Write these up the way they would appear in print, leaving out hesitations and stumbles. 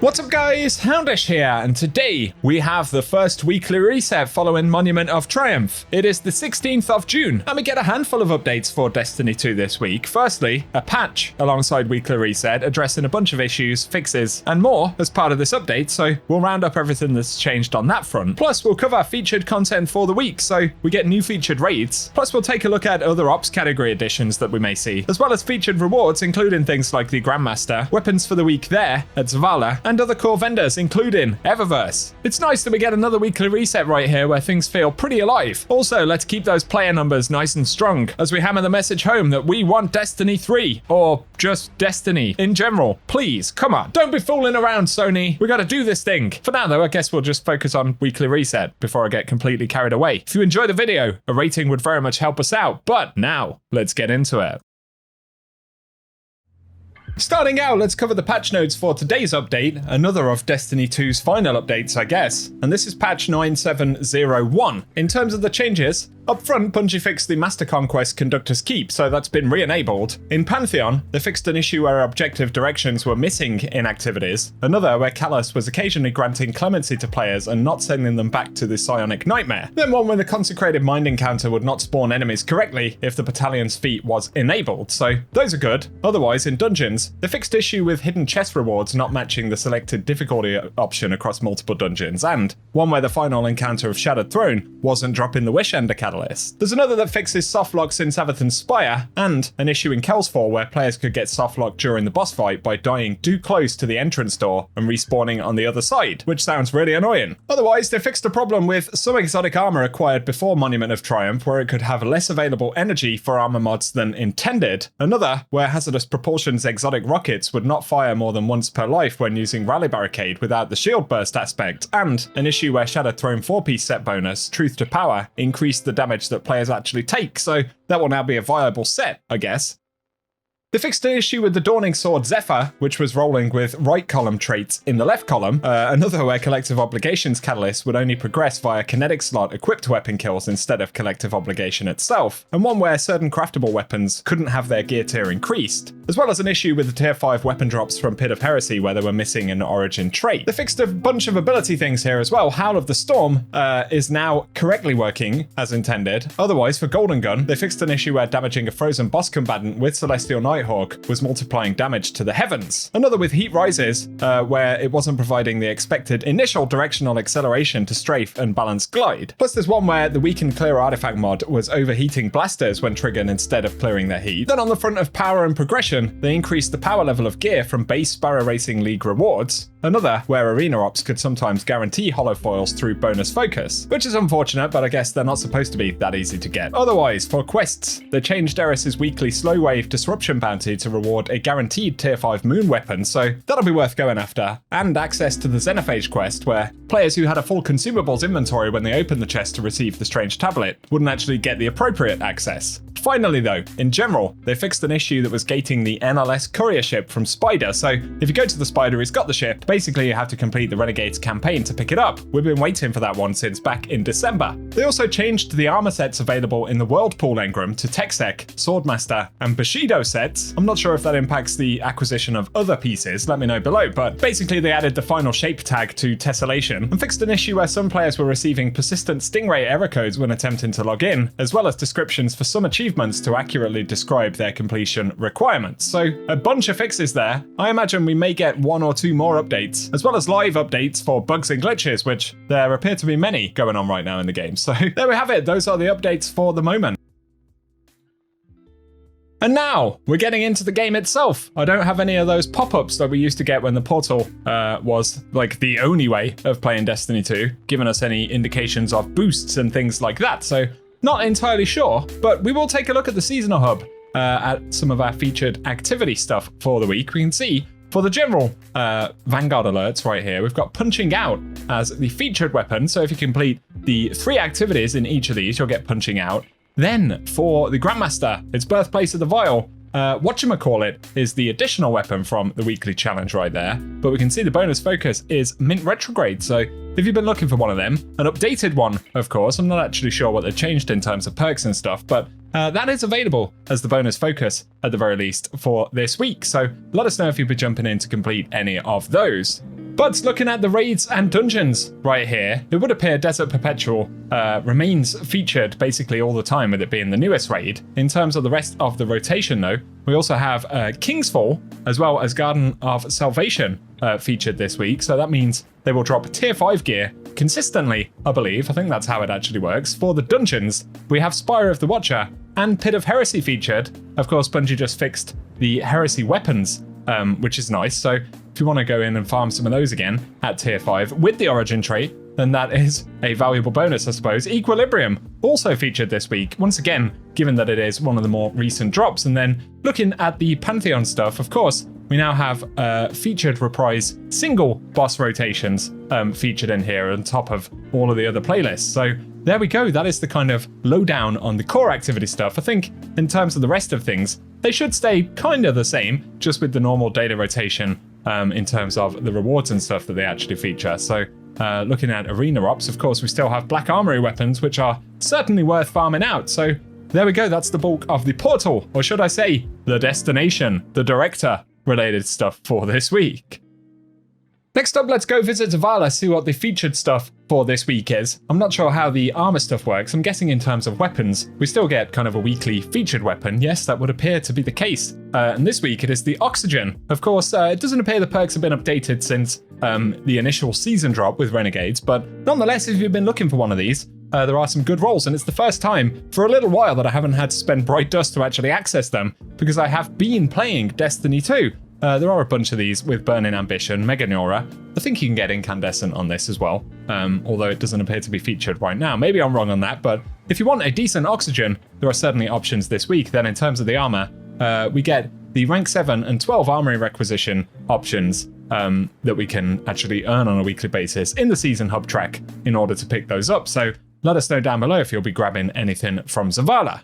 What's up guys, Houndish here, and today we have the first weekly reset following Monument of Triumph. It is the 16th of June, and we get a handful of updates for Destiny 2 this week. Firstly, a patch alongside weekly reset addressing a bunch of issues, fixes, and more as part of this update, so we'll round up everything that's changed on that front. Plus, we'll cover featured content for the week, so we get new featured raids. Plus, we'll take a look at other ops category additions that we may see, as well as featured rewards, including things like the Grandmaster, weapons for the week there at Zavala, and other core vendors, including Eververse. It's nice that we get another weekly reset right here where things feel pretty alive. Also, let's keep those player numbers nice and strong as we hammer the message home that we want Destiny 3, or just Destiny in general. Please, come on, don't be fooling around, Sony. We gotta do this thing. For now though, I guess we'll just focus on weekly reset before I get completely carried away. If you enjoy the video, a rating would very much help us out, but now, let's get into it. Starting out, let's cover the patch notes for today's update, another of Destiny 2's final updates, I guess, and this is patch 9701. In terms of the changes, up front, Bungie fixed the Master Conquest Conductor's Keep, so that's been re-enabled. In Pantheon, they fixed an issue where objective directions were missing in activities, another where Callus was occasionally granting clemency to players and not sending them back to the Psionic Nightmare, then one where the Consecrated Mind encounter would not spawn enemies correctly if the Battalion's feat was enabled, so those are good. Otherwise, in Dungeons, they fixed issue with hidden chest rewards not matching the selected difficulty option across multiple dungeons, and one where the final encounter of Shattered Throne wasn't dropping the Wish Ender catalyst. There's another that fixes softlocks in Savathun's Spire, and an issue in Kelsfall where players could get softlocked during the boss fight by dying too close to the entrance door and respawning on the other side, which sounds really annoying. Otherwise, they fixed a problem with some exotic armor acquired before Monument of Triumph where it could have less available energy for armor mods than intended, another where Hazardous Propulsion's exotic rockets would not fire more than once per life when using Rally Barricade without the shield burst aspect, and an issue where Shattered Throne 4-piece set bonus, Truth to Power, increased the damage that players actually take, so that will now be a viable set, I guess. They fixed an issue with the Dawning Sword Zephyr, which was rolling with right column traits in the left column, another where Collective Obligations Catalyst would only progress via kinetic slot equipped weapon kills instead of Collective Obligation itself, and one where certain craftable weapons couldn't have their gear tier increased, as well as an issue with the tier 5 weapon drops from Pit of Heresy where they were missing an origin trait. They fixed a bunch of ability things here as well. Howl of the Storm is now correctly working as intended. Otherwise, for Golden Gun, they fixed an issue where damaging a frozen boss combatant with Celestial Nighthawk was multiplying damage to the heavens. Another with Heat Rises, where it wasn't providing the expected initial directional acceleration to strafe and balance glide. Plus there's one where the Weaken Clear Artifact mod was overheating blasters when triggered instead of clearing their heat. Then on the front of power and progression, they increased the power level of gear from base Sparrow Racing League rewards, another where Arena Ops could sometimes guarantee holofoils through bonus focus, which is unfortunate, but I guess they're not supposed to be that easy to get. Otherwise, for quests, they changed Eris's weekly Slow Wave Disruption bounty to reward a guaranteed tier 5 moon weapon, so that'll be worth going after, and access to the Xenophage quest, where players who had a full consumables inventory when they opened the chest to receive the strange tablet wouldn't actually get the appropriate access. Finally though, in general, they fixed an issue that was gating the NLS courier ship from Spider, so if you go to the Spider who's got the ship, basically you have to complete the Renegades campaign to pick it up. We've been waiting for that one since back in December. They also changed the armor sets available in the Whirlpool engram to Texec, Swordmaster, and Bushido sets. I'm not sure if that impacts the acquisition of other pieces, let me know below, but basically they added the final shape tag to Tessellation and fixed an issue where some players were receiving persistent Stingray error codes when attempting to log in, as well as descriptions for some achievements to accurately describe their completion requirements. So a bunch of fixes there. I imagine we may get one or two more updates, as well as live updates for bugs and glitches, which there appear to be many going on right now in the game. So there we have it. Those are the updates for the moment. And now, we're getting into the game itself. I don't have any of those pop-ups that we used to get when the portal was like the only way of playing Destiny 2, giving us any indications of boosts and things like that. So not entirely sure, but we will take a look at the Seasonal Hub at some of our featured activity stuff for the week. We can see for the general Vanguard alerts right here, we've got Punching Out as the featured weapon. So if you complete the 3 activities in each of these, you'll get Punching Out. Then for the Grandmaster, it's Birthplace of the Vial. Whatchamacallit is the additional weapon from the weekly challenge right there, but we can see the bonus focus is Mint Retrograde, so if you've been looking for one of them, an updated one, of course, I'm not actually sure what they've changed in terms of perks and stuff, but that is available as the bonus focus at the very least for this week, so let us know if you'll be jumping in to complete any of those. But looking at the raids and dungeons right here, it would appear Desert Perpetual remains featured basically all the time, with it being the newest raid. In terms of the rest of the rotation though, we also have King's Fall as well as Garden of Salvation featured this week. So that means they will drop tier 5 gear consistently, I believe. I think that's how it actually works. For the dungeons, we have Spire of the Watcher and Pit of Heresy featured. Of course, Bungie just fixed the Heresy weapons, which is nice. So if you want to go in and farm some of those again at tier 5 with the Origin trait, then that is a valuable bonus, I suppose. Equilibrium also featured this week, once again, given that it is one of the more recent drops. And then looking at the Pantheon stuff, of course, we now have featured reprise single boss rotations featured in here on top of all of the other playlists. So there we go. That is the kind of lowdown on the core activity stuff. I think in terms of the rest of things, they should stay kind of the same, just with the normal daily rotation in terms of the rewards and stuff that they actually feature. So looking at arena ops, of course, we still have Black Armory weapons, which are certainly worth farming out. So there we go. That's the bulk of the portal, or should I say the destination, the director related stuff for this week. Next up, let's go visit Zavala, see what the featured stuff for this week is. I'm not sure how the armor stuff works. I'm guessing in terms of weapons, we still get kind of a weekly featured weapon. Yes, that would appear to be the case. And this week it is the Oxygen. Of course, it doesn't appear the perks have been updated since the initial season drop with Renegades, but nonetheless, if you've been looking for one of these, there are some good rolls, and it's the first time for a little while that I haven't had to spend Bright Dust to actually access them, because I have been playing Destiny 2. There are a bunch of these with Burning Ambition, Mega Nora. I think you can get Incandescent on this as well, although it doesn't appear to be featured right now. Maybe I'm wrong on that, but if you want a decent Oxygen, there are certainly options this week. Then in terms of the armor, we get the rank 7 and 12 armory requisition options that we can actually earn on a weekly basis in the season hub track in order to pick those up. So let us know down below if you'll be grabbing anything from Zavala.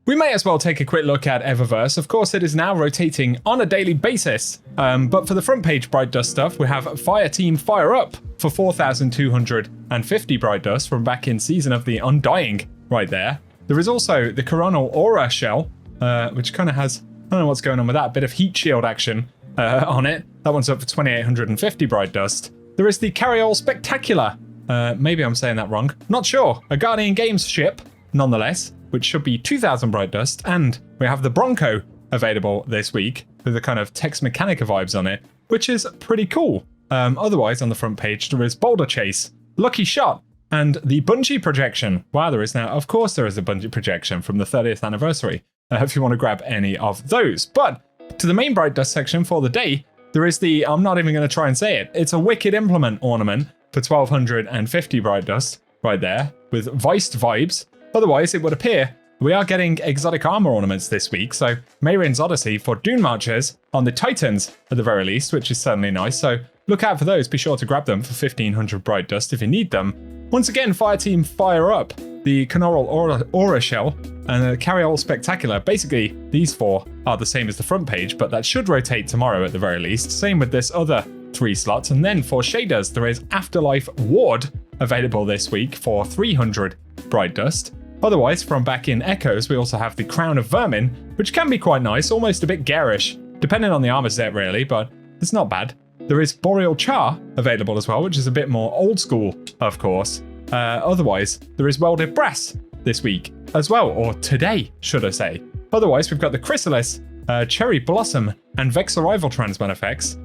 We may as well take a quick look at Eververse. Of course, it is now rotating on a daily basis. But for the front page Bright Dust stuff, we have Fireteam Fire Up for 4,250 Bright Dust from back in Season of the Undying right there. There is also the Coronal Aura Shell, which kind of has, I don't know what's going on with that, a bit of heat shield action on it. That one's up for 2,850 Bright Dust. There is the Carriole Spectacular. Maybe I'm saying that wrong. Not sure. A Guardian Games ship, nonetheless, which should be 2,000 Bright Dust, and we have the Bronco available this week with the kind of Tex Mechanica vibes on it, which is pretty cool. Otherwise, on the front page, there is Boulder Chase, Lucky Shot, and the Bungie projection. Wow, there is now, of course there is a Bungie projection from the 30th anniversary, if you want to grab any of those. But to the main Bright Dust section for the day, there is the, I'm not even going to try and say it, it's a Wicked Implement ornament for 1,250 Bright Dust right there, with Viced vibes. Otherwise, it would appear we are getting exotic armor ornaments this week, so Mayrin's Odyssey for Dune Marchers on the Titans at the very least, which is certainly nice. So look out for those, be sure to grab them for 1,500 Bright Dust if you need them. Once again, Fireteam Fire Up, the Coronal Aura Shell, and the Carriole Spectacular. Basically, these four are the same as the front page, but that should rotate tomorrow at the very least. Same with this other 3 slots. And then for shaders, there is Afterlife Ward available this week for 300 Bright Dust. Otherwise, from back in Echoes, we also have the Crown of Vermin, which can be quite nice, almost a bit garish, depending on the armor set really, but it's not bad. There is Boreal Char available as well, which is a bit more old school, of course. Otherwise, there is Welded Brass this week as well, or today, should I say. Otherwise, we've got the Chrysalis, Cherry Blossom, and Vex Arrival Transmon effects.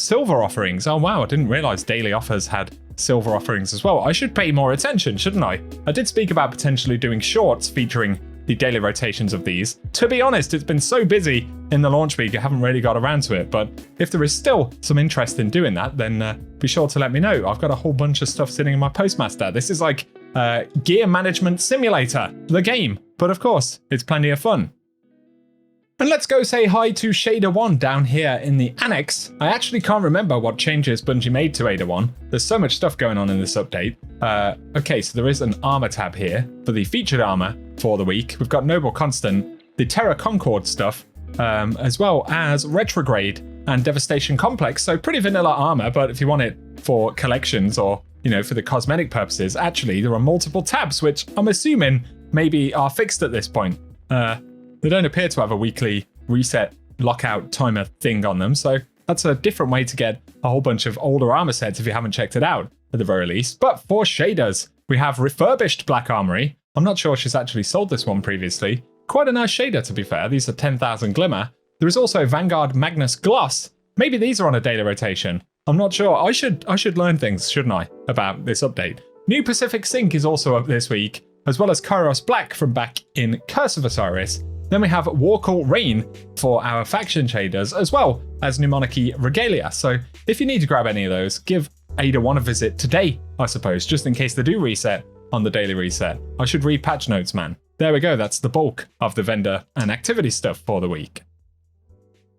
Silver offerings. Oh wow, I didn't realize daily offers had silver offerings as well. I should pay more attention, shouldn't I? I did speak about potentially doing shorts featuring the daily rotations of these. To be honest, it's been so busy in the launch week, I haven't really got around to it, but if there is still some interest in doing that, then be sure to let me know. I've got a whole bunch of stuff sitting in my Postmaster. This is like Gear Management Simulator, the game, but of course, it's plenty of fun. And let's go say hi to Shader 1 down here in the annex. I actually can't remember what changes Bungie made to Ada 1. There's so much stuff going on in this update. Okay, so there is an armor tab here for the featured armor for the week. We've got Noble Constant, the Terra Concord stuff, as well as Retrograde and Devastation Complex. So pretty vanilla armor, but if you want it for collections or, you know, for the cosmetic purposes, actually there are multiple tabs, which I'm assuming maybe are fixed at this point. They don't appear to have a weekly reset lockout timer thing on them, so that's a different way to get a whole bunch of older armor sets if you haven't checked it out, at the very least. But for shaders, we have refurbished Black Armory. I'm not sure she's actually sold this one previously. Quite a nice shader, to be fair. These are 10,000 Glimmer. There is also Vanguard Magnus Gloss. Maybe these are on a daily rotation. I'm not sure. I should learn things, shouldn't I, about this update. New Pacific Sync is also up this week, as well as Kairos Black from back in Curse of Osiris. Then we have Warcall Rain for our faction shaders, as well as Mnemonarchy Regalia. So if you need to grab any of those, give Ada 1 a visit today, I suppose, just in case they do reset on the daily reset. I should read patch notes, man. There we go, that's the bulk of the vendor and activity stuff for the week.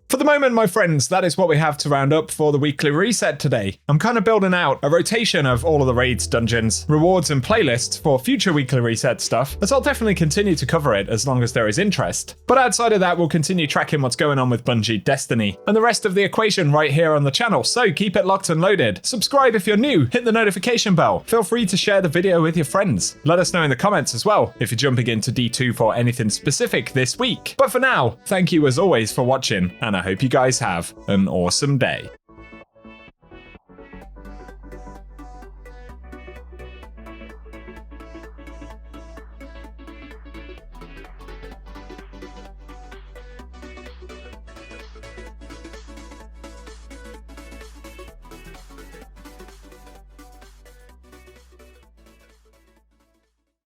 For the moment, my friends, that is what we have to round up for the weekly reset today. I'm kind of building out a rotation of all of the raids, dungeons, rewards, and playlists for future weekly reset stuff, as I'll definitely continue to cover it as long as there is interest. But outside of that, we'll continue tracking what's going on with Bungie, Destiny, and the rest of the equation right here on the channel, so keep it locked and loaded. Subscribe if you're new, hit the notification bell. Feel free to share the video with your friends. Let us know in the comments as well if you're jumping into D2 for anything specific this week. But for now, thank you as always for watching, and I hope you guys have an awesome day.